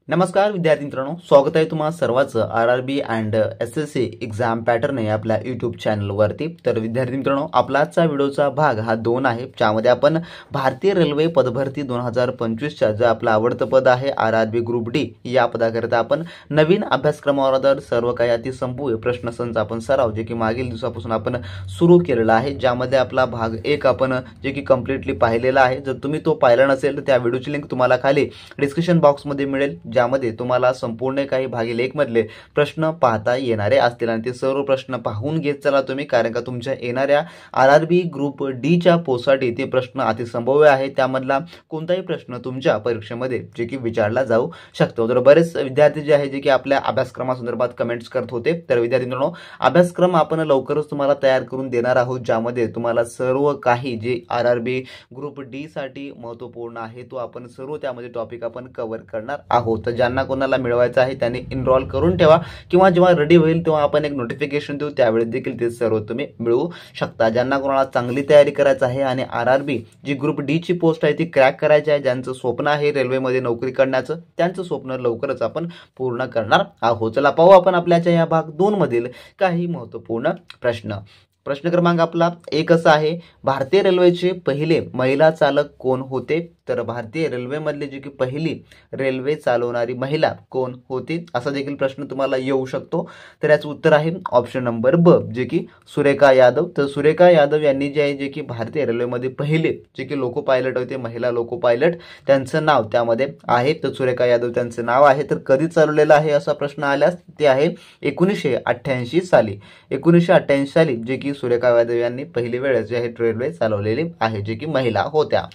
नमस्कार विद्यार्थी मित्रांनो, स्वागत आहे तुम्हा सर्वांचं RRB and SSC exam pattern या आपल्या यूट्यूब चॅनलवरती। तर विद्यार्थी मित्रांनो, आपला आजचा व्हिडिओचा भाग हा 2 आहे, ज्यामध्ये आपण भारतीय रेल्वे पदभरती 2025च्या जे आपलं आवडतं पद आहे आरआरबी ग्रुप डी या पदाकरता आपण नवीन अभ्यासक्रमावर सर्व काही अति संपूर्ण प्रश्नसंच आपण सराव जे की मागील दिवसापासून आपण सुरू केलेला आहे, ज्यामध्ये आपला भाग 1 आपण जे की कंप्लीटली पाहिलेला आहे। जर तुम्ही तो पाहिला नसेल तर त्या व्हिडिओची लिंक तुम्हाला खाली डिस्क्रिप्शन बॉक्समध्ये मिळेल, ज्यामध्ये तुम्हाला संपूर्ण काही भागिले 1 मधले प्रश्न पाहता येणारे असतील आणि ते सर्व प्रश्न पाहून घेत चला तुम्ही, कारण का तुमच्या येणाऱ्या आरआरबी ग्रुप डी च्या पोस्टसाठी ते प्रश्न अतिसंभाव्य आहे। त्यामधला कोणताही प्रश्न तुमच्या परीक्षेमध्ये जे की विचारला जाऊ शकतो। तर बरेच विद्यार्थी जे आहे जे की आपल्या अभ्यासक्रमासंदर्भात कमेंट्स करत होते, तर विद्यार्थी मित्रांनो, अभ्यासक्रम आपण लवकरच तुम्हाला तयार करून देणार आहोत, ज्यामध्ये तुम्हाला सर्व काही जे आरआरबी ग्रुप डी साठी महत्त्वपूर्ण आहे तो आपण सर्व त्यामध्ये टॉपिक आपण कव्हर करणार आहोत। तर ज्यांना कोणाला मिळवायचं आहे त्यांनी इनरोल करून ठेवा, किंवा जेव्हा रेडी होईल तेव्हा आपण एक नोटिफिकेशन देऊ, त्यावेळी देखील ते सर्व तुम्ही मिळवू शकता। ज्यांना कोणाला चांगली तयारी करायची आहे आणि आरआरबी जी ग्रुप डी ची पोस्ट आहे ती क्रॅक करायची आहे, ज्यांचं स्वप्न आहे रेल्वेमध्ये नोकरी करण्याचं, त्यांचं स्वप्न लवकरच आपण पूर्ण करणार आहोत। चला पाहू आपण आपल्याच्या या भाग 2 मधील काही महत्त्वपूर्ण प्रश्न। प्रश्न क्रमांक आपला 1 असा आहे, भारतीय रेल्वेचे पहिले महिला चालक कोण होते? तर भारतीय रेल्वे मधली जी की पहिली रेल्वे चालवणारी महिला कोण होती, असा देखील प्रश्न तुम्हाला येऊ शकतो। तर याचं उत्तर आहे ऑप्शन नंबर ब, जे की सुरेखा यादव। तर सुरेखा यादव यांनी जे आहे जे की भारतीय रेल्वेमध्ये पहिले जे की लोको पायलट होते, महिला लोको पायलट, त्यांचं नाव त्यामध्ये आहे। तर सुरेखा यादव त्यांचं नाव आहे। तर कधी चालवलेलं आहे असा प्रश्न आल्यास ते आहे 1988 साली। 1988 साली जे की सुरेखा यादव यांनी पहिली वेळेस जे आहे रेल्वे चालवलेली आहे, जे की महिला होत्या।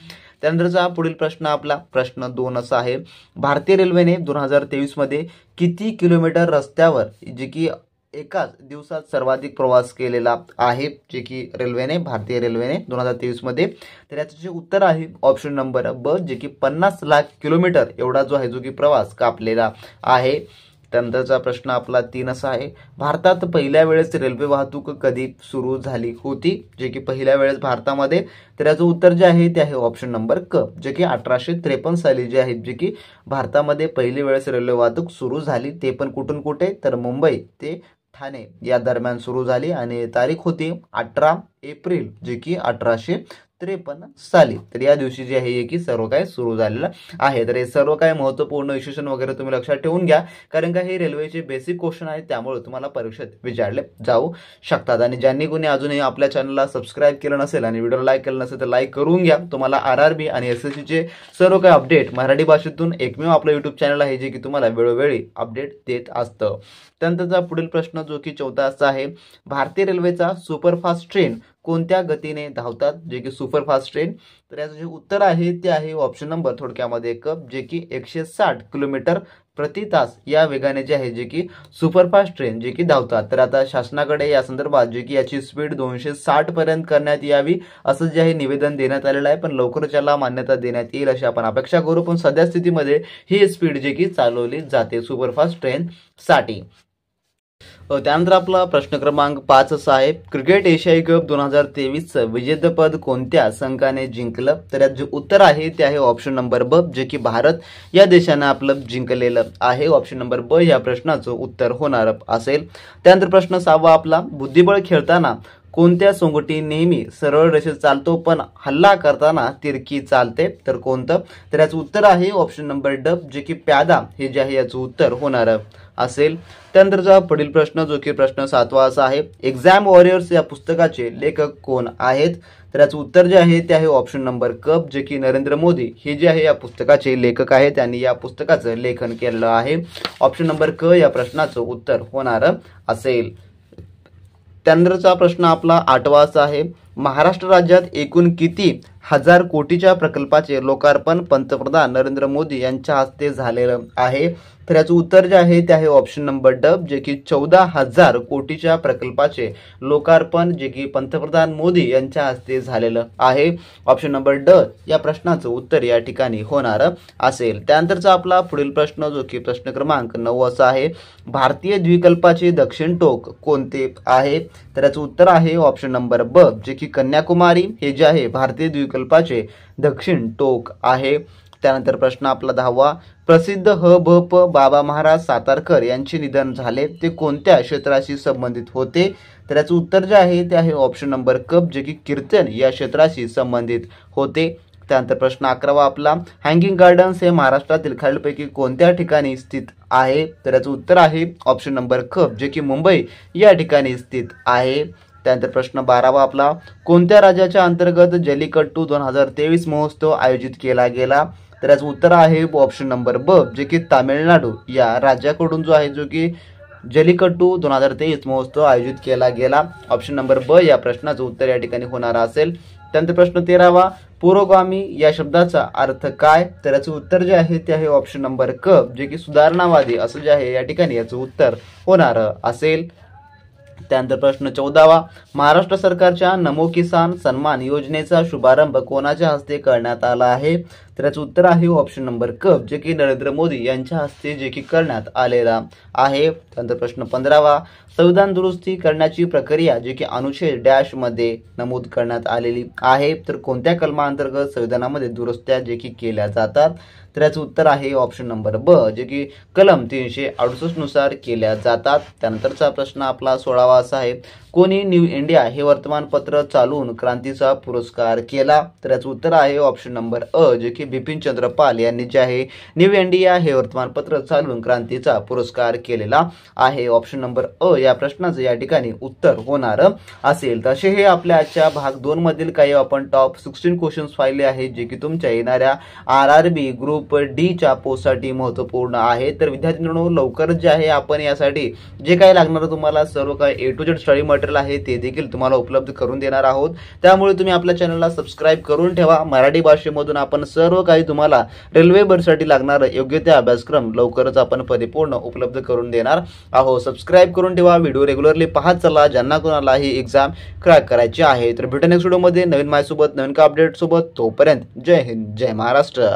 त्यानंतरचा पुढील प्रश्न आपला प्रश्न 2 असा आहे, भारतीय रेल्वेने 2023 मध्ये किती किलोमीटर रस्त्यावर जे की एकाच दिवसात सर्वाधिक प्रवास केलेला आहे, जे की भारतीय रेल्वेने 2023 मध्ये? तर याचे उत्तर आहे ऑप्शन नंबर ब, जे की 50 लाख किलोमीटर एवढा जो आहे जो की प्रवास कापलेला आहे। त्यानंतरचा प्रश्न आपला 3 असा आहे, भारतात पहिल्या वेळेस रेल्वे वाहतूक कधी सुरू झाली होती, जे की पहिल्या वेळेस भारतामध्ये? तर याचं उत्तर जे आहे ते आहे ऑप्शन नंबर क, जे की 1853 साली जे आहे जे की भारतामध्ये पहिली वेळेस रेल्वे वाहतूक सुरू झाली। ते पण कुठून कुठे? तर मुंबई ते ठाणे या दरम्यान सुरू झाली आणि तारीख होती 18 एप्रिल जे की 1853 साली। तर या दिवशी जे आहे की सर्व काय सुरू झालेलं आहे। तर हे सर्व काय महत्त्वपूर्ण विशेषण वगैरे तुम्ही लक्षात ठेवून घ्या, कारण का हे रेल्वेचे बेसिक क्वेश्चन आहेत, त्यामुळे तुम्हाला परीक्षेत विचारले जाऊ शकतात। आणि ज्यांनी कोणी अजूनही आपल्या चॅनलला सबस्क्राईब केलं नसेल आणि व्हिडिओ लाईक केलं नसेल तर लाईक करून घ्या। तुम्हाला आरआरबी आणि एसएससी चे सर्व काही अपडेट मराठी भाषेतून एकमेव आपलं युट्यूब चॅनल आहे, जे की तुम्हाला वेळोवेळी अपडेट देत असतं। त्यानंतरचा पुढील प्रश्न जो की 14 असा आहे, भारतीय रेल्वेचा सुपरफास्ट ट्रेन कोणत्या गतीने धावतात, जे की सुपरफास्ट ट्रेन? तर याचं जे उत्तर आहे ते आहे ऑप्शन नंबर थोडक्यामध्ये क, जे की 160 किलोमीटर प्रति तास या वेगाने जे आहे जे की सुपरफास्ट ट्रेन जे की धावतात। तर आता शासनाकडे या संदर्भात जे की याची स्पीड 260 पर्यंत करण्यात यावी असं जे आहे निवेदन देण्यात आलेलं आहे, पण लवकरच याला मान्यता देण्यात येईल अशी आपण अपेक्षा करू। पण सध्या स्थितीमध्ये ही स्पीड जे की चालवली जाते सुपरफास्ट ट्रेन साठी। त्यानंतर आपला प्रश्न क्रमांक 5 असा आहे, क्रिकेट एशियाई कप 2023चं विजेतेपद कोणत्या संघाने जिंकलं? तर याचं जे उत्तर आहे ते आहे ऑप्शन नंबर ब, जे की भारत या देशाने आपलं जिंकलेलं आहे। ऑप्शन नंबर ब या प्रश्नाचं उत्तर होणार असेल। त्यानंतर प्रश्न 6 आपला, बुद्धिबळ खेळताना कोणत्या सोंगटी नेहमी सरळ रेषेत चालतो पण हल्ला करताना तिरकी चालते? तर कोणतं? तर याचं उत्तर आहे ऑप्शन नंबर ड, जे की प्यादा हे जे आहे याचं उत्तर होणार असेल। त्यानंतरचा पुढील प्रश्न जो की प्रश्न 7 असा आहे, एक्झाम वॉरियर्स या पुस्तकाचे लेखक कोण आहेत? तर याचं उत्तर जे आहे ते आहे ऑप्शन नंबर क, जे की नरेंद्र मोदी हे जे आहे या पुस्तकाचे लेखक आहेत, त्यांनी या पुस्तकाचं लेखन केलेलं आहे। ऑप्शन नंबर क या प्रश्नाचं उत्तर होणार असेल। त्यानंतरचा प्रश्न आपला 8 असा आहे, महाराष्ट्र राज्यात एकूण किती हजार कोटीच्या प्रकल्पाचे लोकार्पण पंतप्रधान नरेंद्र मोदी यांच्या हस्ते झालेलं आहे? तर याचं उत्तर जे आहे ते आहे ऑप्शन नंबर ड, जे की 14,000 कोटीच्या प्रकल्पाचे लोकार्पण जे की पंतप्रधान मोदी यांच्या हस्ते झालेलं आहे। ऑप्शन नंबर ड या प्रश्नाचं उत्तर या ठिकाणी होणार असेल। त्यानंतरचा आपला पुढील प्रश्न जो की प्रश्न क्रमांक 9 असा आहे, भारतीय द्वीपकल्पाचे दक्षिण टोक कोणते आहे? तर याचं उत्तर आहे ऑप्शन नंबर ब, जे की कन्याकुमारी हे जे आहे भारतीय द्वीपकल्पाचे दक्षिण टोक आहे। त्यानंतर प्रश्न आपला 10वा, प्रसिद्ध ह.भ.प. बाबा महाराज सातारकर यांचे निधन झाले ते कोणत्या क्षेत्राशी संबंधित होते? तर याचं उत्तर जे आहे ते आहे ऑप्शन नंबर क, जे की कीर्तन या क्षेत्राशी संबंधित होते. त्यानंतर प्रश्न 11वा आपला, हँगिंग गार्डन्स हे महाराष्ट्रातील खालीलपैकी कोणत्या ठिकाणी स्थित आहे? तर याचं उत्तर आहे ऑप्शन नंबर ख, जे की मुंबई या ठिकाणी स्थित आहे. त्यानंतर प्रश्न 12वा आपला, कोणत्या राज्याच्या अंतर्गत जल्लीकट्टू 2023 महोत्सव आयोजित केला गेला? तर याचं उत्तर आहे ऑप्शन नंबर ब, जे की तामिळनाडू या राज्याकडून जो आहे जो की जल्लीकट्टू 2023 महोत्सव आयोजित केला गेला. ऑप्शन नंबर ब या प्रश्नाचं उत्तर या ठिकाणी होणार असेल. त्यानंतर प्रश्न 13वा, पुरोगामी या शब्दाचा अर्थ काय? तर याचं उत्तर जे आहे ते आहे ऑप्शन नंबर क, जे की सुधारणावादी असं जे आहे या ठिकाणी याचं उत्तर होणार असेल. त्यानंतर प्रश्न 14वा, महाराष्ट्र सरकारच्या नमो किसान सन्मान योजनेचा शुभारंभ कोणाच्या हस्ते करण्यात आला आहे? तर याचं उत्तर आहे ऑप्शन नंबर क, जे की नरेंद्र मोदी यांच्या हस्ते जे की करण्यात आलेला आहे. त्यानंतर प्रश्न 15वा, संविधान दुरुस्ती करण्याची प्रक्रिया जे की अनुच्छेद डॅश मध्ये नमूद करण्यात आलेली आहे. तर कोणत्या कलमांतर्गत संविधानामध्ये दुरुस्त्या जे की केल्या जातात? तर याचं उत्तर आहे ऑप्शन नंबर ब, जे की कलम 368 नुसार केल्या जातात. त्यानंतरचा प्रश्न आपला 16वा असा आहे, कोणी न्यू इंडिया हे वर्तमानपत्र चालवून क्रांतीचा पुरस्कार केला? तर याचं उत्तर आहे ऑप्शन नंबर अ, जे की बिपिन चंद्र पाल यांनी जे आहे न्यू इंडिया हे वर्तमानपत्र चालवून क्रांतीचा पुरस्कार केलेला आहे. ऑप्शन नंबर अ या प्रश्नाचं या ठिकाणी उत्तर होणार असेल. तर असे हे आपल्या आजच्या भाग 2 मधील काही आपण टॉप 16 क्वेश्चन्स पाहिले आहेत जे की तुमच्या येणाऱ्या RRB ग्रुप डी च्या पोस्टसाठी महत्त्वपूर्ण आहे. तर विद्यार्थी मित्रांनो, लवकरच जे आहे आपण यासाठी जे काही लागणार तुम्हाला सर्व काही A to Z study material आहे ते देखील तुम्हाला उपलब्ध करून देणार आहोत. त्यामुळे तुम्ही आपल्या चॅनलला सबस्क्राईब करून ठेवा. मराठी भाषेमधून आपण सर्व काही तुम्हाला रेल्वे भरतीसाठी लागणार योग्य ते अभ्यासक्रम लवकरच आपण परिपूर्ण उपलब्ध करून देणार आहोत. सबस्क्राईब करून ठेवा. व्हिडिओ रेग्युलरली पाहत चला ज्यांना कोणाला ही एक्झाम क्रॅक करायची आहे. तर भेटू नेक्स्ट व्हिडिओमध्ये नवीन माहितीसोबत, नवीन का अपडेट सोबत. तोपर्यंत जय हिंद, जय महाराष्ट्र.